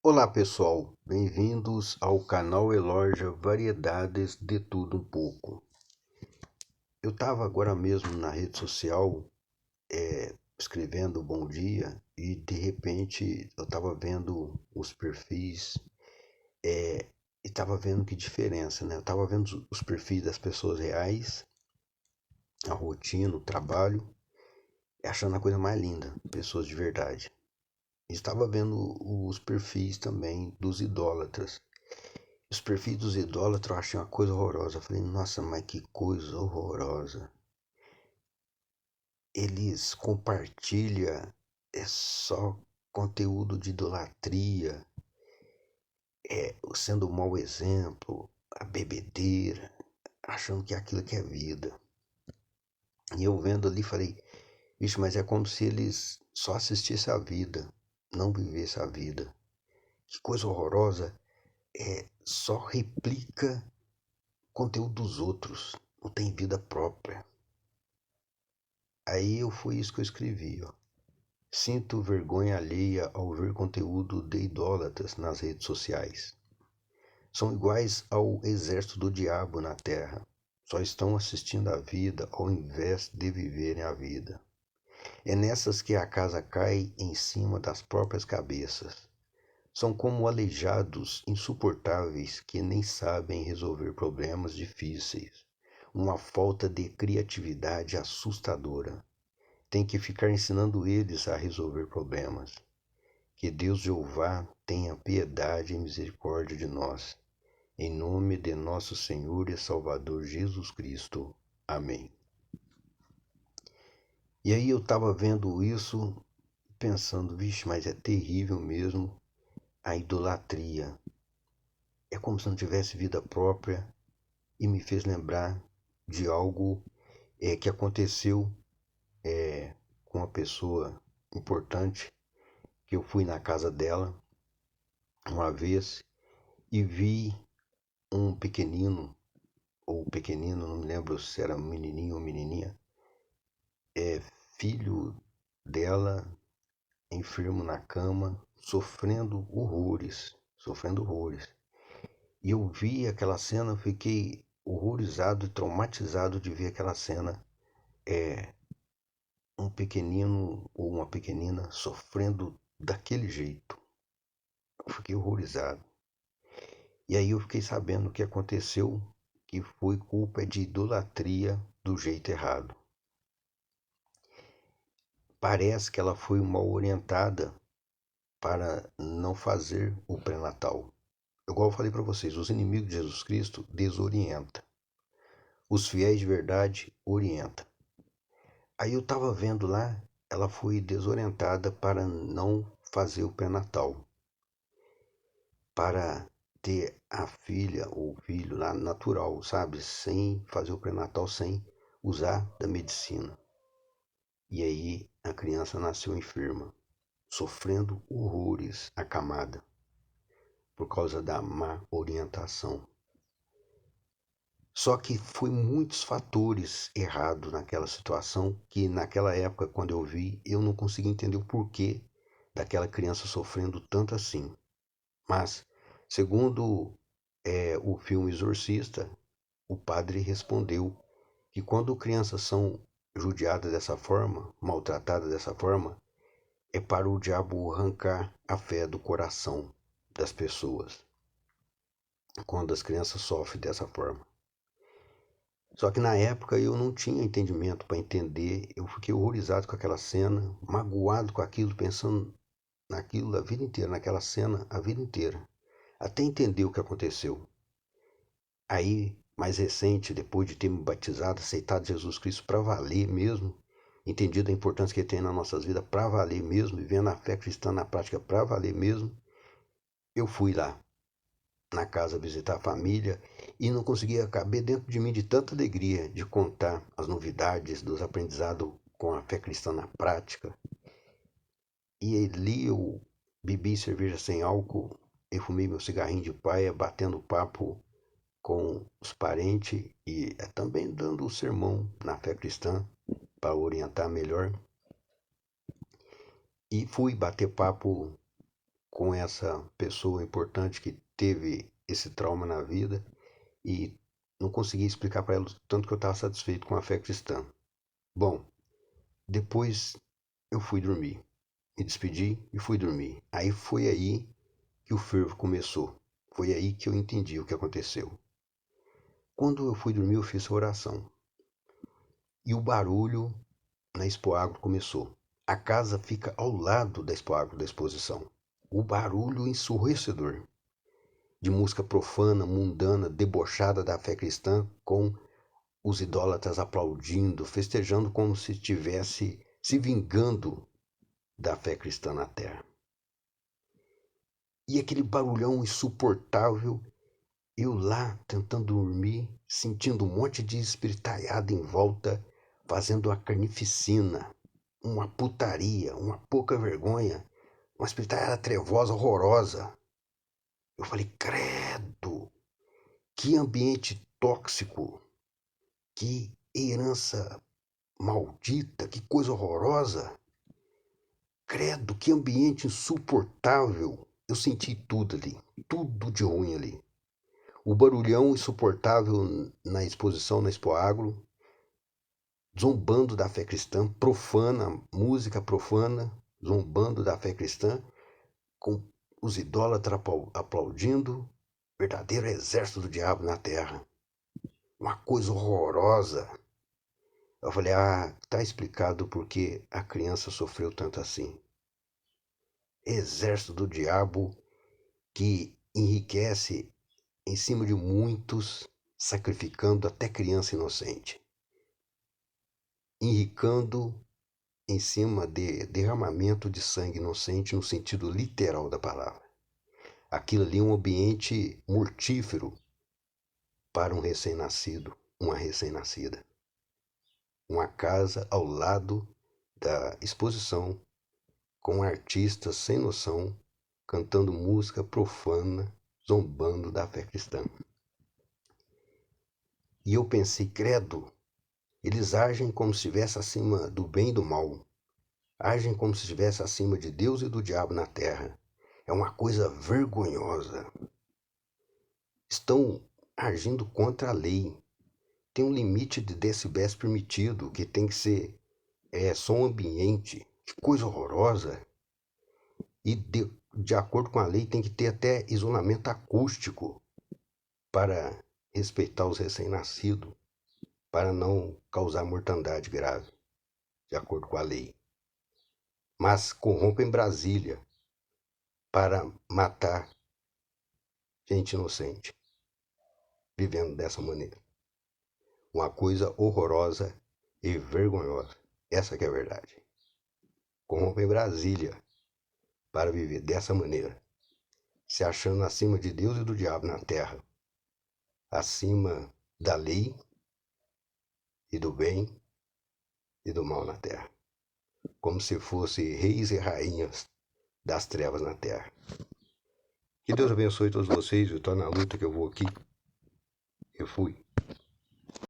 Olá pessoal, bem-vindos ao canal Eloja Variedades de Tudo Um Pouco. Eu estava agora mesmo na rede social escrevendo bom dia e de repente eu estava vendo os perfis e estava vendo que diferença, né? Eu estava vendo os perfis das pessoas reais, a rotina, o trabalho, e achando a coisa mais linda, pessoas de verdade. E estava vendo os perfis também dos idólatras. Os perfis dos idólatras eu achei uma coisa horrorosa. Eu falei, nossa, mas que coisa horrorosa. Eles compartilham só conteúdo de idolatria, sendo um mau exemplo, a bebedeira, achando que aquilo que é vida. E eu vendo ali falei, vixe, mas é como se eles só assistissem a vida, não vivessem a vida. Que coisa horrorosa. Só replica conteúdo dos outros, não tem vida própria. Aí foi isso que eu escrevi, ó. Sinto vergonha alheia ao ver conteúdo de idólatras nas redes sociais. São iguais ao exército do diabo na terra. Só estão assistindo a vida ao invés de viverem a vida. É nessas que a casa cai em cima das próprias cabeças. São como aleijados insuportáveis que nem sabem resolver problemas difíceis. Uma falta de criatividade assustadora. Tem que ficar ensinando eles a resolver problemas. Que Deus Jeová tenha piedade e misericórdia de nós. Em nome de nosso Senhor e Salvador Jesus Cristo. Amém. E aí eu estava vendo isso, pensando, vixe, mas é terrível mesmo a idolatria. É como se não tivesse vida própria e me fez lembrar de algo que aconteceu com uma pessoa importante, que eu fui na casa dela uma vez e vi um pequenino, ou pequenino, não me lembro se era menininho ou menininha, filho dela, enfermo na cama, sofrendo horrores. E eu vi aquela cena, fiquei horrorizado e traumatizado de ver aquela cena, um pequenino ou uma pequenina sofrendo daquele jeito. Eu fiquei horrorizado. E aí eu fiquei sabendo o que aconteceu, que foi culpa de idolatria do jeito errado. Parece que ela foi mal orientada para não fazer o pré-natal. Igual eu falei para vocês, os inimigos de Jesus Cristo desorientam. Os fiéis de verdade orientam. Aí eu estava vendo lá, ela foi desorientada para não fazer o pré-natal. Para ter a filha ou filho lá natural, sabe? Sem fazer o pré-natal, sem usar da medicina. E aí a criança nasceu enferma, sofrendo horrores acamada por causa da má orientação. Só que foi muitos fatores errados naquela situação que naquela época, quando eu vi, eu não consegui entender o porquê daquela criança sofrendo tanto assim. Mas, segundo o filme Exorcista, o padre respondeu que quando crianças são judiadas dessa forma, maltratadas dessa forma, é para o diabo arrancar a fé do coração das pessoas, quando as crianças sofrem dessa forma. Só que na época eu não tinha entendimento para entender, eu fiquei horrorizado com aquela cena, magoado com aquilo, pensando naquilo a vida inteira, naquela cena a vida inteira, até entender o que aconteceu. Aí, mais recente, depois de ter me batizado, aceitado Jesus Cristo para valer mesmo, entendido a importância que ele tem nas nossas vidas para valer mesmo, vivendo a fé cristã na prática para valer mesmo, eu fui lá na casa visitar a família e não conseguia caber dentro de mim de tanta alegria de contar as novidades dos aprendizados com a fé cristã na prática. E ali eu bebi cerveja sem álcool, eu fumei meu cigarrinho de paia, batendo papo com os parentes e também dando o sermão na fé cristã para orientar melhor. E fui bater papo com essa pessoa importante que teve esse trauma na vida e não conseguia explicar para ela o tanto que eu estava satisfeito com a fé cristã. Bom, depois eu fui dormir, me despedi e fui dormir. Aí foi aí que o fervo começou. Foi aí que eu entendi o que aconteceu. Quando eu fui dormir, eu fiz a oração. E o barulho na Expo Agro começou. A casa fica ao lado da Expo Agro, da exposição. O barulho ensurdecedor de música profana, mundana, debochada da fé cristã, com os idólatras aplaudindo, festejando como se estivesse se vingando da fé cristã na terra. E aquele barulhão insuportável, eu lá tentando dormir, sentindo um monte de espiritalhada em volta, fazendo uma carnificina, uma putaria, uma pouca vergonha, uma espiritalhada trevosa, horrorosa. Eu falei, credo, que ambiente tóxico, que herança maldita, que coisa horrorosa. Credo, que ambiente insuportável. Eu senti tudo ali, tudo de ruim ali. O barulhão insuportável na exposição na Expo Agro, zombando da fé cristã, profana, música profana, zombando da fé cristã, com os idólatras aplaudindo, verdadeiro exército do diabo na terra. Uma coisa horrorosa. Eu falei, tá explicado porque a criança sofreu tanto assim. Exército do diabo que enriquece em cima de muitos, sacrificando até criança inocente. Enricando em cima de derramamento de sangue inocente no sentido literal da palavra. Aquilo ali é um ambiente mortífero para um recém-nascido, uma recém-nascida. Uma casa ao lado da exposição, com artistas sem noção, cantando música profana, zombando da fé cristã. E eu pensei, credo, eles agem como se estivesse acima do bem e do mal. Agem como se estivesse acima de Deus e do diabo na terra. É uma coisa vergonhosa. Estão agindo contra a lei. Tem um limite de decibéis permitido, que tem que ser som ambiente. Que coisa horrorosa. E de acordo com a lei tem que ter até isolamento acústico para respeitar os recém-nascidos, para não causar mortandade grave, de acordo com a lei. Mas corrompem Brasília para matar gente inocente, vivendo dessa maneira. Uma coisa horrorosa e vergonhosa. Essa que é a verdade. Corrompem Brasília para viver dessa maneira, se achando acima de Deus e do diabo na terra, acima da lei e do bem e do mal na terra, como se fossem reis e rainhas das trevas na terra. Que Deus abençoe todos vocês. Eu estou na luta que eu vou aqui. Eu fui.